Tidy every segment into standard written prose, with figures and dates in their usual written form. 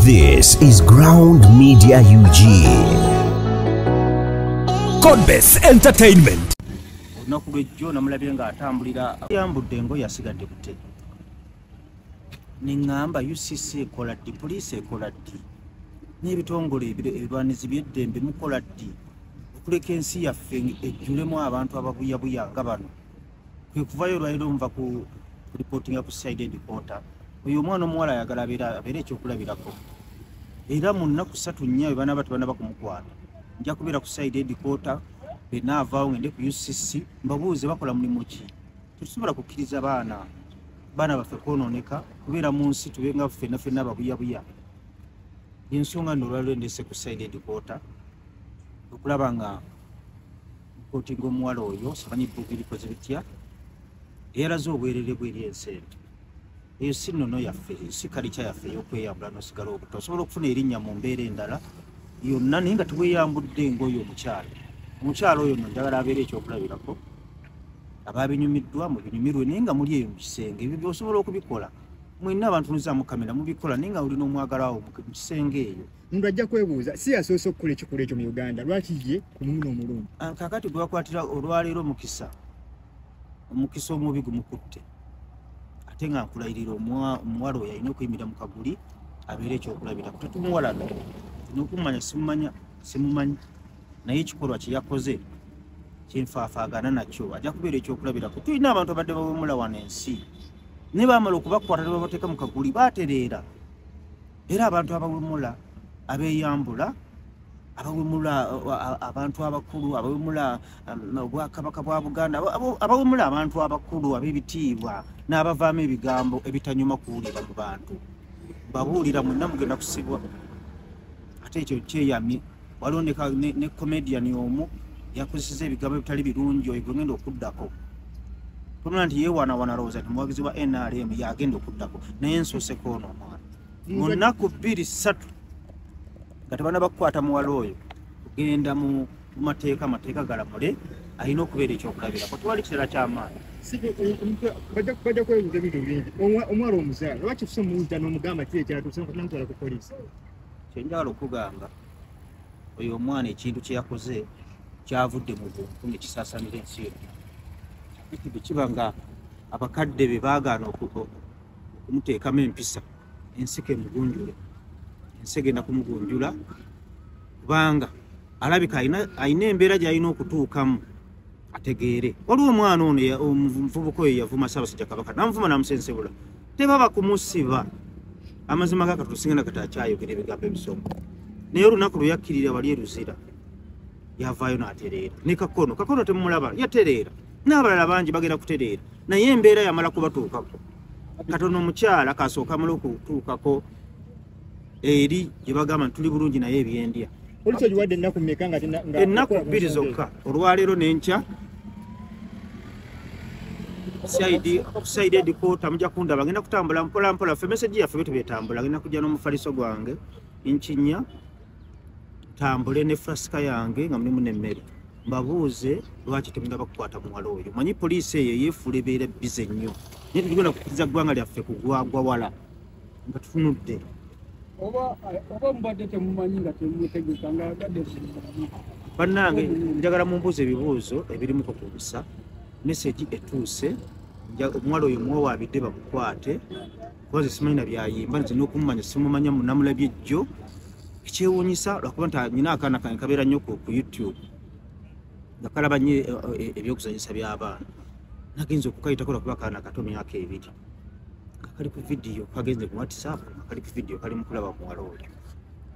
This is Ground Media UG. Codebase Entertainment. Nakulejjo namulabye nga atambulira yambudde ngo yasigadde bute. Ningamba UCC ekola ddi, police ekola ddi, n'ebitongole ebirwanizi by'eddembe mukola ddi okuleka ensi yaffe ejjulemu abantu ababuyabuya nga bano. Kwe kuvayo lwaliro nva ku reporting ku side reporter. Oyo omwana omuwala ayagala abeera ekyokulabirako. Era mu nnaku 3 nnyo bana bakumukwata. Nja kubeera ku side reporter benaavaawo ngende ku UCC mbabuuze bakola mulimu ki. Tetusobola kukkiriza baana baffe kwonooneka kubeera mu nsi tubenga ffenna ababuyabuya. Ensonga nno olwaliro ndese ku side reporter okulaba nga reporting omuwala oyo simanyi bbuuka likoze bitya yalaze obwerere bw'eri ensente. Eyo si nnono yaffe, si kalica yaffe ey'okweyambula n'osigala obuto. Osobola okufuna erinnya mu mbeera endala yonna naye nga teweyambudde ng'oyo omukyala. Omukyala oyo nno njagala abeera ekyokulabirako. Abaabinyumiddwa mubinyumirwe naye nga muli eyo mu kisenge. Ebyo by'osobola okubikola. Mwenna abantu nuzaamu kamera mubikola naye nga olina omwagalwawo mu kisenge eyo. Omuntu ajja kwebuuza si yasoose okukola ekikolwa ekyo mu Uganda lwaki ye ku mulundi omulungi. Kaakati gwakwatira olwaleero omukisa omubi gumukutte. Ate nga nkulayirira omuwala oyo alina okuyimira mu kaguli abeera ekyokulabirako. Tetumuwala n'okumanya simumanyi naye ekikolwa kye yakoze kyenfaafaagana nakyo ajja kubeera ekyokulabirako. Tulina abantu abadde bawemula wano ensi ne baamala okubakwata ne babateeka mu kaguli baatereera. Era abantu abawemula abeeyambula abawemula abantu abakulu abawemula obwakabaka bwa Buganda abawemula abantu abakulu ab'ebitiibwa n'abavaamu ebigambo ebitanyuma kuwulira mu bantu babuulira mwenna mugenda kusibwa. Ate ekyo kyeyamye waliwo ne comedian omu yakozeseza ebigambo ebitali birungi oyo gwegenda okuddako. Tumula nti yeewaanawaana lowooza nti muwagizi wa NRM yagenda okuddako naye nsooseko ono omwana mu nnaku 2-3 nga tebannabakukwata muwala oyo kugenda mu mateeka galamule alina okubeera ekyokulabirako. Tewali kiseera ky'amaanyi. Bajja kwebuuza ebintu bingi. Omwala omuzaala lwaki tusomuwuza n'omugamba kiri ekyatuuse namutwala ku poliisi. Kyenjagala okugamba oyo omwana ekintu kye yakoze kyavudde mu buntu ne kisaasanira ensi yonna. Bwe kiba nga abakadde be baagaana okumuteekamu empisa ensiko emugunjule ensi egenda kumugunjula kubanga alabika ayina embeera gy'alina okutuukamu ategeere. Waliwo omwana ono omuvubuka oyo yavuma Ssaabasajja Kabaka namuvuma namusensebula tebaba kumusiba. Amazima gakatusinga nakati akyayogera ebigambo ebisonga naye olunaku lwe yakkirira wali eruzira yavaayo n'atereera. Ne Kakono temumulaba yatereera n'abalala bangi bagenda kutereera naye embeera yamala kubatuukako. Katono omukyala kasooka amala okutuukako eri gye bagamba nti tuli bulungi naye ebyendya. Poliisi ogiwadde ennaku mmeka nga ennaku 2 zokka olwaleero n'enkya side reporter mujja kundaba agenda kutambula mpola ffe message yaffe bwe tubyetambula agenda kujja n'omufaliso gwange nkinya tambule ne frasika yange nga mulimu n'emmere mbabuuze lwaki temunda bakukwata muwala oyo. Manyi poliisi eyo yeefuula ebeera bize nnyo naye tetugenda kukkiriza ggwanga lyaffe kugwagwa wala nga tutunudde. Oba mubadde temumanyi nga temutegeka nga agadde bannange njagala mumbuuza ebibuuzo ebirimuko ku busa. Message etuuse omuwala oyo muwawaabidde bamukwate kubaze simanyi na byayimba nze n'okumumanya simumanya munamulabye jjo. Ekyewuunyisa lwakuba nti nyina akaana kange kabeera nnyo ku YouTube nga kalaba nnyo ebyokuzanyisa by'abaana. Nagenze okukayitako lwakuba kaana kato myaka 2 kali ku vidiyo kagenze ku WhatsApp kali ku vidiyo kali mu kulaba muwala oyo.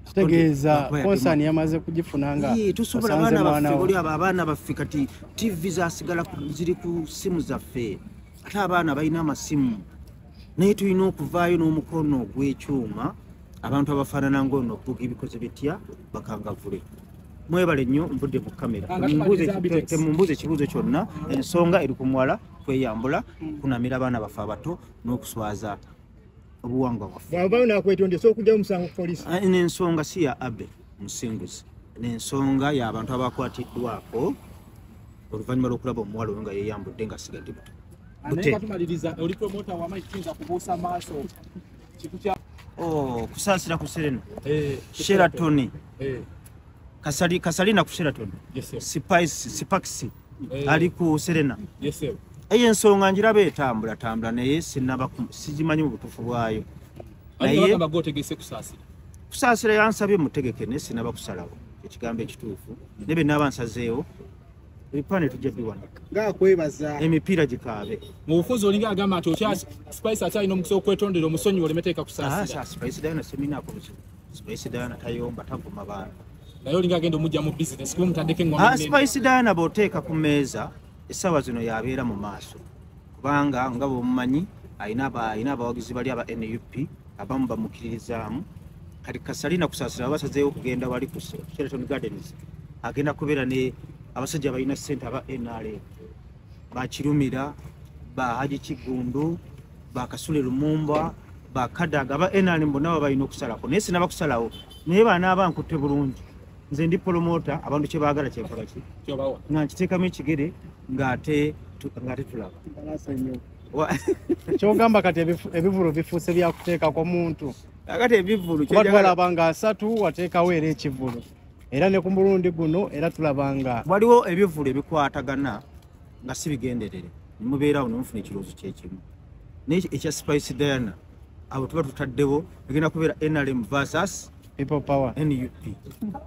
Kitegeeza konsani yamaze kugifuna nga tusobola abaana baffe kati TV zasigala ziri ku simu zaffe ate abaana balina amasimu naye tulina okuvaayo n'omukono ogw'ekyuma abantu abafaanana ng'ono okubuga ebikoze bitya bakangavule. Mwebale nnyo nvudde mu kamera temumbuuze ekibuuzo kyonna. Ensonga eri ku muwala kweyambula kunamira abaana baffe abato n'okuswaza obuwangwa waffe. Bw'avaayo n'akwetonda so okujja omusango ku poliisi. N'ensonga si ya Abe Musinguzi n'ensonga y'abantu abakwatiddwako oluvannyuma lw'okulaba omuwala oyo nga yeeyambudde nga asigadde buto. Ane katumaliriza oli promoter wa Mike Kinza kubuusa maaso kitu kya Kusasira ku Serena. Sheraton. Kasalina ku Sheraton. Sipaxi. Ali ku Serena. Yes sir. Ensonga njirabe etambula naye sinaba sijimanyi mu butufu bwayo. Naye bagotegese kusasira. Kusasira yansabye mutegeke ne sinaba kusalawo. Ekigambo ekituufu. Nebe nabansazeewo. Ebipande tujja biwana. Nga kwebaza. Emipiira gikaabe. Mu bufuzi olinga agamba nti okya Spice atayina omukisa okwetondera omusonyi olemeteeka kusasira. Spice Diana semina ko. Spice Diana tayomba tavuma baana. Naye olinga agenda omujja mu business kuba mutandike ngoma nene. Spice Diana boteeka ku meeza esawa zino yabeera mu maaso. Kubanga nga bomumanyi ayina abawagizi bali aba NUP abamu bamukiririzaamu. Kati Kasalina kusasira basazeewo kugenda wali ku Sheraton Gardens. Agenda kubeera ne abasajja balina ssente aba NRA bakirumira ba Haji Kigundu ba Kasule Lumumba ba Kadaga aba NRA mbona balina okusalako naye sinaba kusalawo naye baana abankutte bulungi nze ndi promoter abantu kye baagala kye nkola ki kyobawa nga nkiteekamu ekigere ng'ate tulaba kyogamba kati ebivulu bifuuse byakuteeka ku muntu kati ebivulu twalabanga 3 wateekawo era ekivulu era ne ku mulundi guno era tulabanga waliwo ebivulu ebikwatagana nga si bigenderere mubeerawo nomufuna ekirowoozo kyekimu naye ekya Spice Diana abo tuba tutaddewo egenda kubeera NRM versus People Power NUP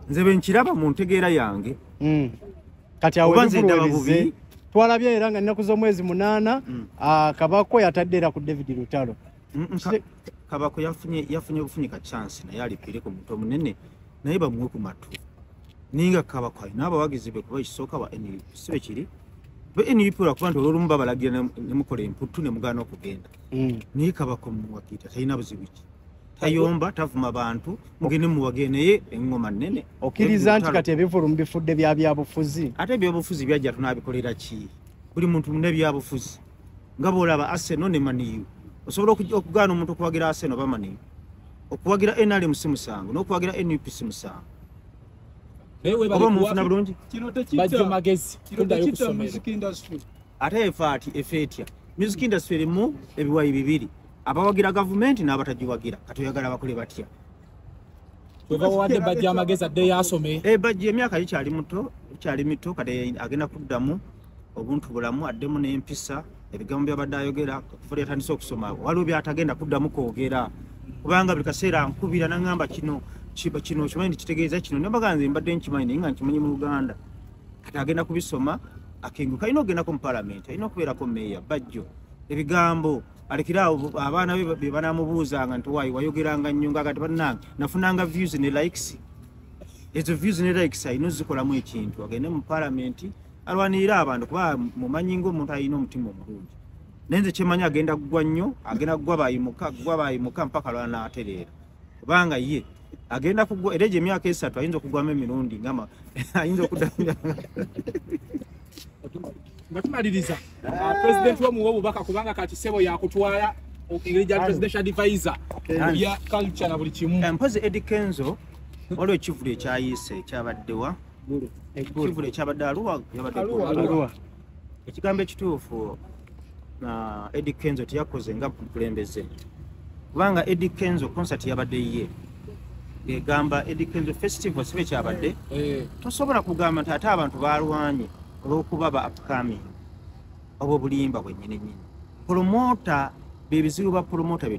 nze benkiraba mu ntegeera yange kati awo ebivulu twalabye era nga nnaku z'omwezi 8 Kabako yatadde era ku David Lutalo Kabako yafunye obufunyika chance naye alipire ku muntu omunene naye bamuwe ku matu ninga Kabako alina abawagizi be kuba ekisooka wa NUP sibe kiri be NUP lwakuba nti olwolumu babalagira ne mukola emputu ne mugaana okugenda naye Kabako muwagira talina buzibu ki tayomba tavuma bantu mugende muwage naye engoma nnene okkiriza nti kati ebivulu mbifudde bya byabufuzi ate ebyabufuzi byajja tunaabikolera ki buli muntu mune byabufuzi nga boolaba Arsenal ne Maniyu osobola okugaana omuntu okuwagira Arsenal ba Maniyu okuwagira NRM si musango n'okuwagira NUP si musango oba mufuna bulungi bajjo magezi kundayo kusomera ate efeetya music industry erimu ebiwayi bibiri abawagira gavumenti n'abatagiwagira kati oyagala bakole batya wadde bajjo amagezi adde yasome bajjo emyaka ikyali mito kati agenda kuddamu obuntu bulamu addemu n'empisa ebigambo byabadde ayogera okuva yatandise okusoma waliwo byatagenda kuddamu kwogera kubanga buli kaseera nkubira naŋŋamba kino kimanyi kitegeeza kino nabaganze mbadde nkimanyi naye nga nkimanyi mu Uganda kati agenda kubisoma akenguka alina okugendako mu palamenti alina okubeerako meeya bajjo ebigambo alekiraawo abaana be banaamubuuzanga nti waayi wayogeranga nnyo nga kati bannange nafunanga views ne likes ezo views ne likes alina ozikolamu ekintu agende mu palamenti alwanirira abantu kuba mumanyi ng'omuntu alina omutima omulungi naye nze kyemanyi agenda kugwa nnyo agenda kugwa baayimuka mpaka lwanaatereera kubanga ye agenda kugwa era gye emyaka 3 ayinza okugwamu emirundi ngama ayinza okuddamu nga tumaliriza president wamuwa obubaka kubanga kati sebo yakutwala engeri gya presidential advisor ya culture na buli kimu mpozi Eddie Kenzo waliwo ekivulu ekyayise ekyabaddewa ekivulu ekyabadde Arua ekigambo ekituufu Eddie Kenzo teyakoze nga mukulembeze kubanga Eddie Kenzo concert yabadde ye egamba Eddie Kenzo festival sibe kyabadde tosobola kugamba nti ate abantu balwanye olw'okuba ba upcoming obo bulimba bwennyini promota bebizibu ba promota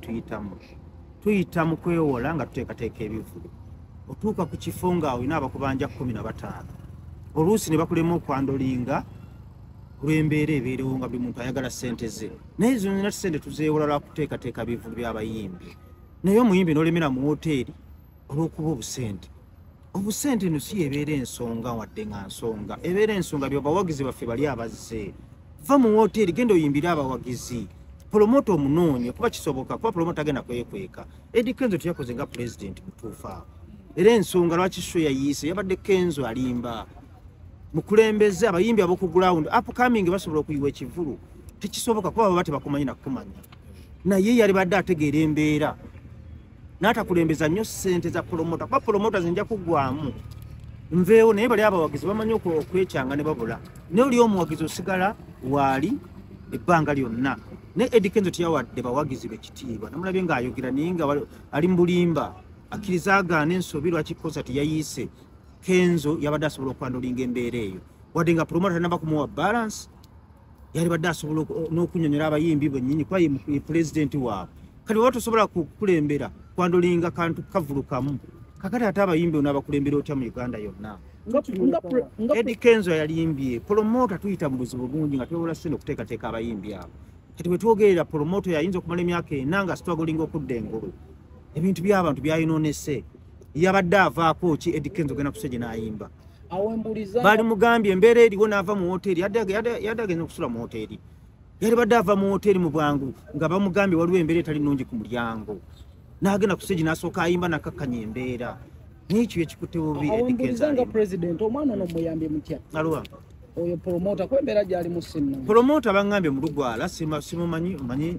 tuyita mu kwewola nga tuteekateeka ebivulu otuuka ku kifo nga olina abakubanja 15 oluusi ne bakulema okwandolinga olw'embeera ebeerewo nga buli muntu ayagala ssente ze naye zo nina ssente tuzeewola lwa kuteekateeka bivulu by'abayimbi naye omuyimbi n'olemera mu woteeri olw'okuba obusente no si ebeera ensonga wadde nga nsonga ebeera ensonga byabawagizi baffe bali abazze va mu woteeri genda oyimbire abawagizi promota omunoonye kuba kisoboka kuba promota agenda kwekweka Eddie Kenzo teyakoze nga president mutuufu awo era ensonga lwaki sho yayiise yabadde Kenzo alimba mukulembeze abayimbi ab'oku ground upcoming basobola okuyiwa ekivulu tekisoboka kuba baba tebakumanyi nakumanya naye yali badde ategeera embeera n'atakulembeza nnyo ssente za promota kuba promota zinja kuggwamu nveewo naye bali abawagizi bamanyi okwekyanga ne babula naye oli omuwagizi osigala waali ebbanga lyonna ne Eddie Kenzo tiyawadde bawagizi bekitiibwa namulabye ng'ayogera naye nga ali mu bulimba akkiriza agaana ensobi lwaki kosa teyayiise Kenzo yabadde asobola okwandulinga embeera eyo wadde nga promota tanaba kumuwa balance yali badde asobola n'okunyonyola abayimbi bennyini kuba ye pulezidenti waabwe kati bwe tosobola kukulembera kwandulinga kantu kavulukamu kakati ate abayimbi onaabakulembera otya mu Uganda yonna Eddie Kenzo yalimbye promota tuyita mu buzibu bungi nga twewola ssente okuteekateeka abayimbi abo kati bwe twogerera promota yayinza okumala emyaka ena nga sitwagolinga okudda engulu ebintu by'abantu byayinoonese yabadde avaako ki Eddie Kenzo genda kusejje n'ayimba bali mugambye embeera eriwo n'ava mu woteeri yadde agenza okusula mu woteeri yali badde ava mu woteeri mu bwangu nga bamugambye waliwo embeera etali nnungi ku mulyango n'agenda kusejje n'asooka ayimba nakakkanya embeera n'ekyo ekikutte bubi Eddie Kenzo nga president omwana ono muyambye mutya alwa oyo promota kwembeera gyali mu sinna promota bangambye mu Lugwala simumanyi omanyi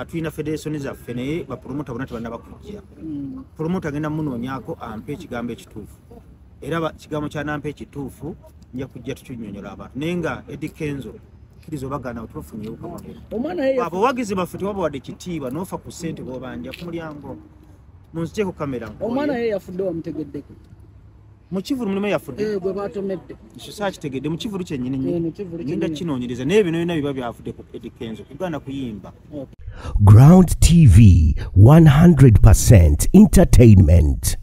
tulina federation zaffe naye bapromota bonna tebanaba kujja promota agenda munoonyaako ampe ekigambo ekituufu era kigambo kyanampa ekituufu nja kujja tukinyonyola abantu naye nga Eddie Kenzo kkiriza obagana tubafunyewo abawagizi baffe tewabawadde kitiibwa n'ofa ku ssente bw'obanja ku mulyango munziteeko kamera omwana ye yafudde wamutegeddeko mu kivulu mulimu yafudde gwe batomedde ekyo saakitegedde mu kivulu kyennyini ngenda kinoonyereza naye bino byonna biba byafudde ku Eddie Kenzo kugana kuyimba Ground TV 100% entertainment.